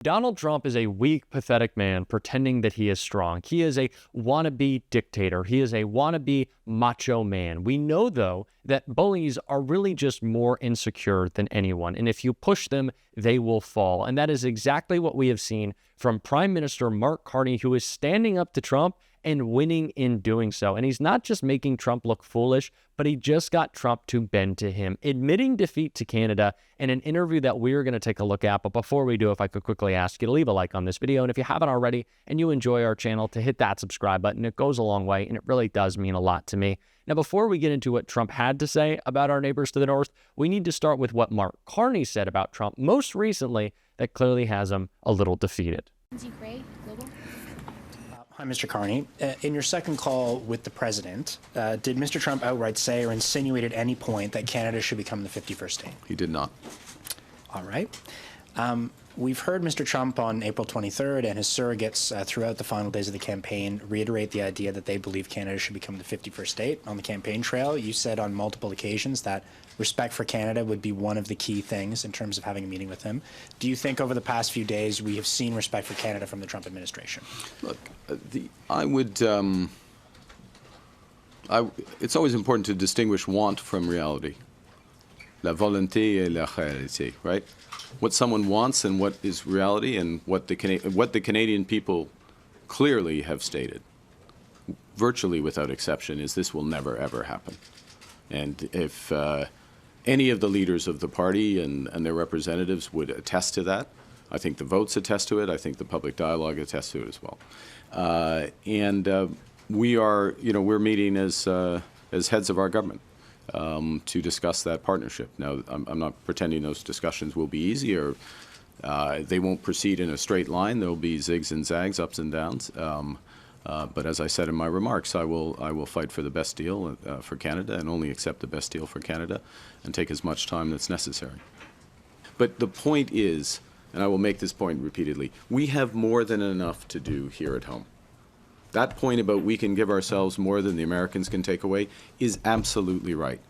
Donald Trump is a weak, pathetic man pretending that he is strong. He is a wannabe dictator. He is a wannabe macho man. We know, though, that bullies are really just more insecure than anyone. And if you push them, they will fall. And that is exactly what we have seen from Prime Minister Mark Carney, who is standing up to Trump and winning in doing so. And he's not just making Trump look foolish, but he just got Trump to bend to him, admitting defeat to Canada in an interview that we're going to take a look at. But before we do, if I could quickly ask you to leave a like on this video, and if you haven't already and you enjoy our channel, to hit that subscribe button. It goes a long way, and it really does mean a lot to me. Now, before we get into what Trump had to say about our neighbors to the north, we need to start with what Mark Carney said about Trump most recently that clearly has him a little defeated. Hi, Mr. Carney. In your second call with the president, did Mr. Trump outright say or insinuate at any point that Canada should become the 51st state? He did not. All right. We've heard Mr. Trump on April 23rd and his surrogates throughout the final days of the campaign reiterate the idea that they believe Canada should become the 51st state. On the campaign trail, you said on multiple occasions that respect for Canada would be one of the key things in terms of having a meeting with him. Do you think over the past few days we have seen respect for Canada from the Trump administration? Look, it's always important to distinguish want from reality. La volonté et la réalité, right? What someone wants and what is reality, and what the Canadian people clearly have stated, virtually without exception, is this will never, ever happen. And if any of the leaders of the party and their representatives would attest to that, I think the votes attest to it. I think the public dialogue attests to it as well. We are, we're meeting as heads of our government to discuss that partnership. Now, I'm not pretending those discussions will be easy, or they won't proceed in a straight line. There will be zigs and zags, ups and downs. But as I said in my remarks, I will fight for the best deal for Canada, and only accept the best deal for Canada, and take as much time that's necessary. But the point is, and I will make this point repeatedly, we have more than enough to do here at home. That point about we can give ourselves more than the Americans can take away is absolutely right.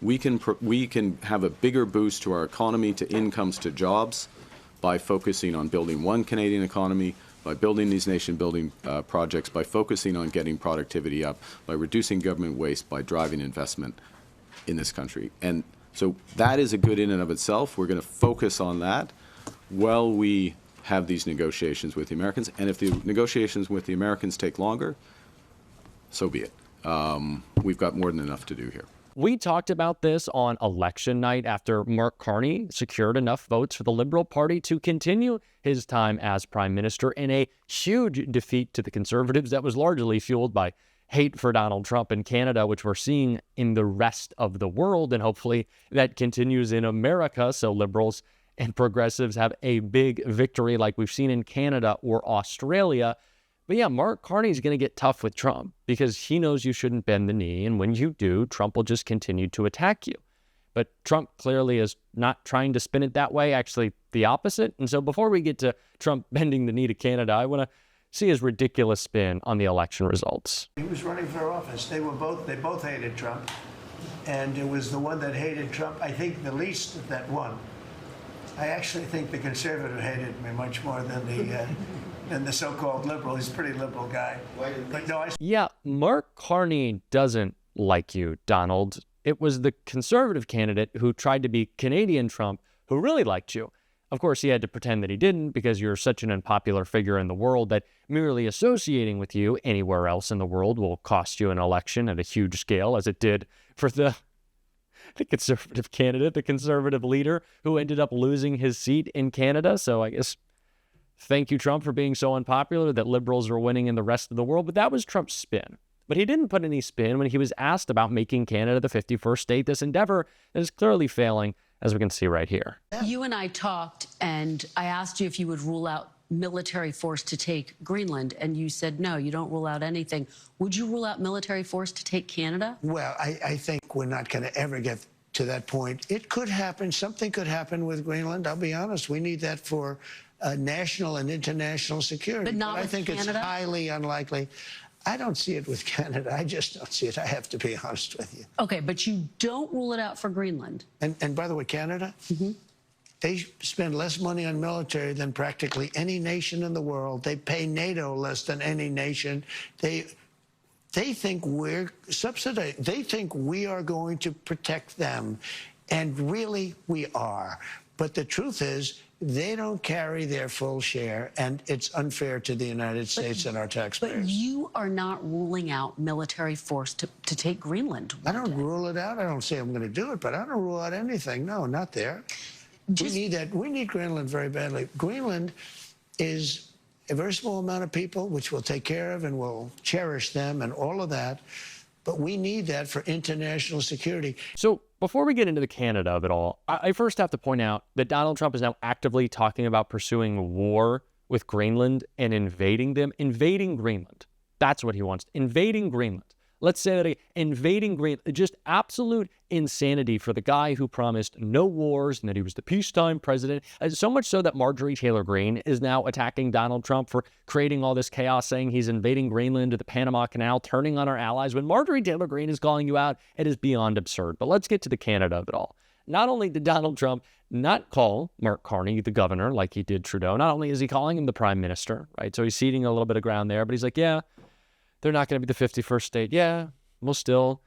We can have a bigger boost to our economy, to incomes, to jobs, by focusing on building one Canadian economy, by building these nation-building projects, by focusing on getting productivity up, by reducing government waste, by driving investment in this country. And so that is a good in and of itself. We're going to focus on that while we have these negotiations with the Americans. And if the negotiations with the Americans take longer, so be it. We've got more than enough to do here. We talked about this on election night after Mark Carney secured enough votes for the Liberal Party to continue his time as Prime Minister in a huge defeat to the Conservatives that was largely fueled by hate for Donald Trump in Canada, which we're seeing in the rest of the world. And hopefully that continues in America, so Liberals and progressives have a big victory like we've seen in Canada or Australia. But yeah, Mark Carney's going to get tough with Trump because he knows you shouldn't bend the knee. And when you do, Trump will just continue to attack you. But Trump clearly is not trying to spin it that way, actually the opposite. And so before we get to Trump bending the knee to Canada, I want to see his ridiculous spin on the election results. He was running for office. They both hated Trump. And it was the one that hated Trump, I think, the least that won. I actually think the Conservative hated me much more than the so-called liberal. He's a pretty liberal guy. But no, yeah, Mark Carney doesn't like you, Donald. It was the Conservative candidate who tried to be Canadian Trump who really liked you. Of course, he had to pretend that he didn't because you're such an unpopular figure in the world that merely associating with you anywhere else in the world will cost you an election at a huge scale, as it did for the Conservative candidate, the Conservative leader who ended up losing his seat in Canada. So I guess thank you, Trump, for being so unpopular that liberals are winning in the rest of the world. But that was Trump's spin. But he didn't put any spin when he was asked about making Canada the 51st state, this endeavor that is clearly failing, as we can see right here. You and I talked, and I asked you if you would rule out military force to take Greenland, and you said no, you don't rule out anything. Would you rule out military force to take Canada? well, I think we're not going to ever get to that point. It could happen. Something could happen with Greenland. I'll be honest. We need that for national and international security. But not I with think Canada? It's highly unlikely. I don't see it with Canada. I just don't see it. I have to be honest with you. Okay, but you don't rule it out for Greenland. And by the way, Canada, They spend less money on military than practically any nation in the world. They pay NATO less than any nation. They think we're subsidized. They think we are going to protect them. And really, we are. But the truth is, they don't carry their full share, and it's unfair to the United States and our taxpayers. But you are not ruling out military force to take Greenland. I don't rule it out. I don't say I'm going to do it, but I don't rule out anything. No, not there. We need that. We need Greenland very badly. Greenland is a very small amount of people, which we'll take care of and we'll cherish them and all of that. But we need that for international security. So before we get into the Canada of it all, I first have to point out that Donald Trump is now actively talking about pursuing war with Greenland and invading them. Invading Greenland. That's what he wants. Invading Greenland. Let's say that invading Greenland, just absolute insanity for the guy who promised no wars and that he was the peacetime president. So much so that Marjorie Taylor Greene is now attacking Donald Trump for creating all this chaos, saying he's invading Greenland to the Panama Canal, turning on our allies. When Marjorie Taylor Greene is calling you out, it is beyond absurd. But let's get to the Canada of it all. Not only did Donald Trump not call Mark Carney the governor like he did Trudeau, not only is he calling him the prime minister, right? So he's ceding a little bit of ground there, but he's like, yeah, they're not going to be the 51st state. Yeah, we'll still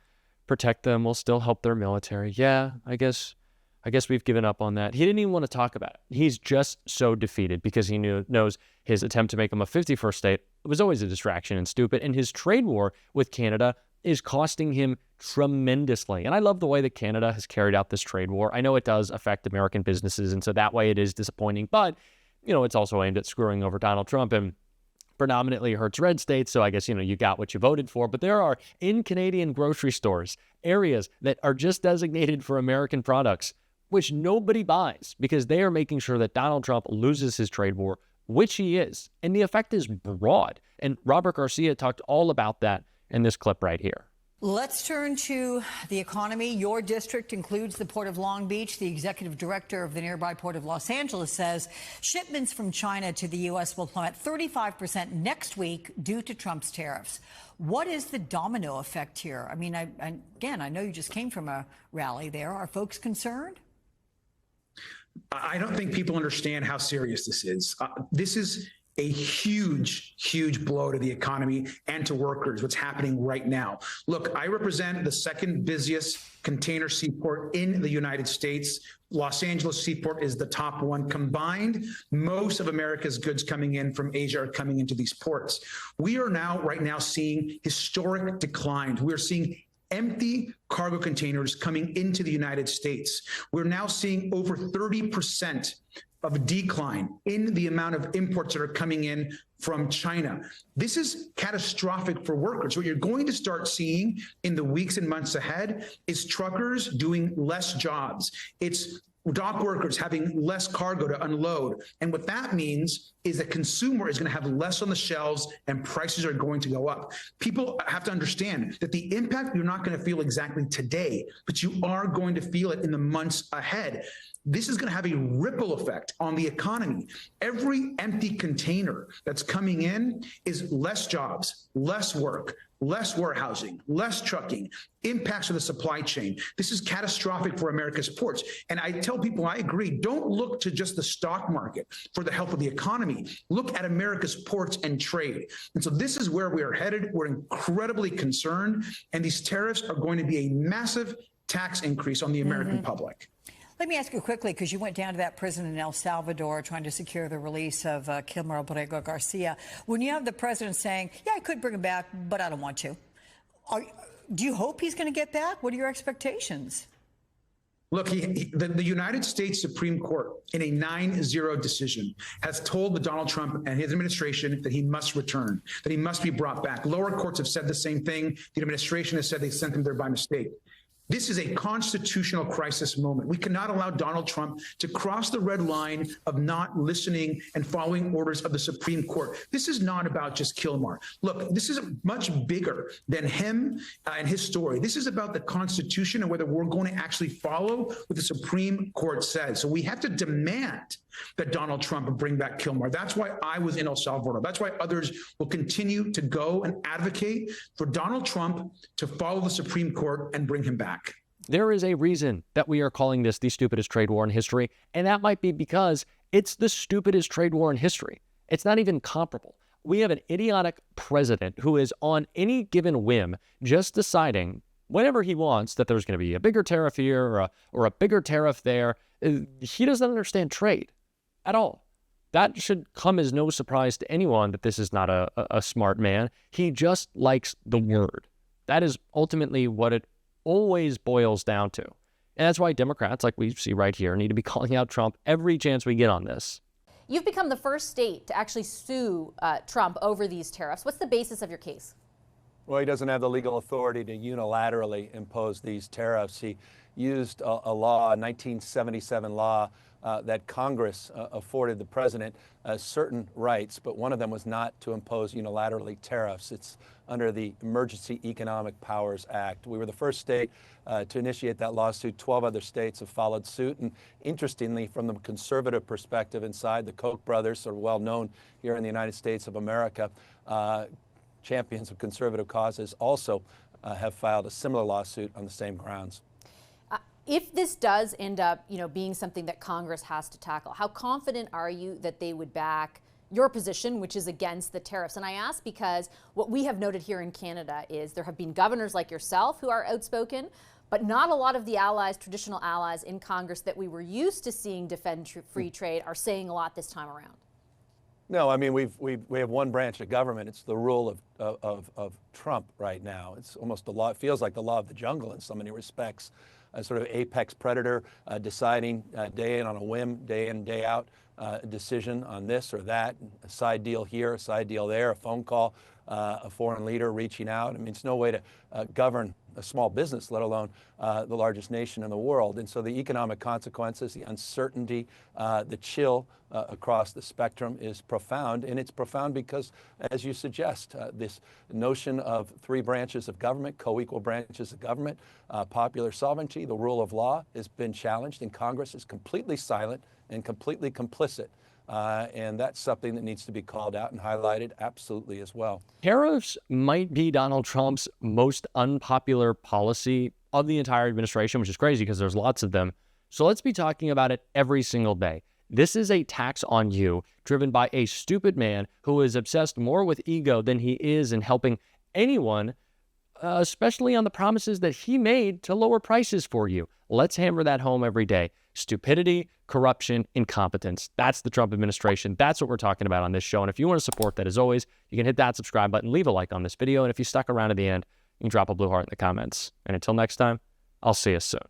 protect them. We'll still help their military. Yeah, I guess we've given up on that. He didn't even want to talk about it. He's just so defeated because he knows his attempt to make them a 51st state was always a distraction and stupid. And his trade war with Canada is costing him tremendously. And I love the way that Canada has carried out this trade war. I know it does affect American businesses, and so that way it is disappointing. But, it's also aimed at screwing over Donald Trump and predominantly hurts red states, so I guess, you got what you voted for. But there are, in Canadian grocery stores, areas that are just designated for American products, which nobody buys because they are making sure that Donald Trump loses his trade war, which he is. And the effect is broad. And Robert Garcia talked all about that in this clip right here. Let's turn to the economy. Your district includes the Port of Long Beach. The executive director of the nearby Port of Los Angeles says shipments from China to the U.S. will plummet 35% next week due to Trump's tariffs. What is the domino effect here? I mean, I know you just came from a rally there. Are folks concerned? I don't think people understand how serious this is. This is a huge, huge blow to the economy and to workers, what's happening right now. Look, I represent the second busiest container seaport in the United States. Los Angeles Seaport is the top one. Combined, most of America's goods coming in from Asia are coming into these ports. We are right now seeing historic declines. We're seeing empty cargo containers coming into the United States. We're now seeing over 30% of a decline in the amount of imports that are coming in from China. This is catastrophic for workers. What you're going to start seeing in the weeks and months ahead is truckers doing less jobs. It's dock workers having less cargo to unload. And what that means is the consumer is going to have less on the shelves and prices are going to go up. People have to understand that the impact you're not going to feel exactly today, but you are going to feel it in the months ahead. This is going to have a ripple effect on the economy. Every empty container that's coming in is less jobs, less work, less warehousing, less trucking, impacts of the supply chain. This is catastrophic for America's ports. And I tell people, I agree, don't look to just the stock market for the health of the economy. Look at America's ports and trade. And so this is where we are headed. We're incredibly concerned. And these tariffs are going to be a massive tax increase on the American public. Let me ask you quickly, because you went down to that prison in El Salvador trying to secure the release of Kilmer Borrego Garcia. When you have the president saying, yeah, I could bring him back, but I don't want to. Do you hope he's going to get back? What are your expectations? Look, the United States Supreme Court, in a 9-0 decision, has told Donald Trump and his administration that he must return, that he must be brought back. Lower courts have said the same thing. The administration has said they sent him there by mistake. This is a constitutional crisis moment. We cannot allow Donald Trump to cross the red line of not listening and following orders of the Supreme Court. This is not about just Kilmer. Look, this is much bigger than him and his story. This is about the Constitution and whether we're going to actually follow what the Supreme Court says. So we have to demand that Donald Trump bring back Kilmer. That's why I was in El Salvador. That's why others will continue to go and advocate for Donald Trump to follow the Supreme Court and bring him back. There is a reason that we are calling this the stupidest trade war in history, and that might be because it's the stupidest trade war in history. It's not even comparable. We have an idiotic president who is on any given whim just deciding whenever he wants that there's going to be a bigger tariff here or a bigger tariff there. He doesn't understand trade at all. That should come as no surprise to anyone that this is not a smart man. He just likes the word. That is ultimately what it always boils down to. And that's why Democrats, like we see right here, need to be calling out Trump every chance we get on this. You've become the first state to actually sue Trump over these tariffs. What's the basis of your case? Well, he doesn't have the legal authority to unilaterally impose these tariffs. He used a law, a 1977 law, that Congress afforded the president certain rights, but one of them was not to impose unilaterally tariffs. It's under the Emergency Economic Powers Act. We were the first state to initiate that lawsuit. 12 other states have followed suit. And interestingly, from the conservative perspective inside, the Koch brothers are well known here in the United States of America. Champions of conservative causes also have filed a similar lawsuit on the same grounds. If this does end up, being something that Congress has to tackle, how confident are you that they would back your position, which is against the tariffs? And I ask because what we have noted here in Canada is there have been governors like yourself who are outspoken, but not a lot of the allies, traditional allies in Congress that we were used to seeing defend free trade are saying a lot this time around. No, I mean, we have one branch of government. It's the rule of Trump right now. It's almost the law. It feels like the law of the jungle in so many respects. A sort of apex predator deciding day in on a whim, day in, day out, a decision on this or that, a side deal here, a side deal there, a phone call, a foreign leader reaching out. I mean, it's no way to govern a small business, let alone the largest nation in the world. And so the economic consequences, the uncertainty, the chill across the spectrum is profound. And it's profound because, as you suggest, this notion of three branches of government, co-equal branches of government, popular sovereignty, the rule of law has been challenged, and Congress is completely silent and completely complicit. And that's something that needs to be called out and highlighted absolutely as well. Tariffs might be Donald Trump's most unpopular policy of the entire administration, which is crazy because there's lots of them. So let's be talking about it every single day. This is a tax on you driven by a stupid man who is obsessed more with ego than he is in helping anyone, especially on the promises that he made to lower prices for you. Let's hammer that home every day. Stupidity, corruption, incompetence. That's the Trump administration. That's what we're talking about on this show. And if you want to support that, as always, you can hit that subscribe button, leave a like on this video. And if you stuck around to the end, you can drop a blue heart in the comments. And until next time, I'll see you soon.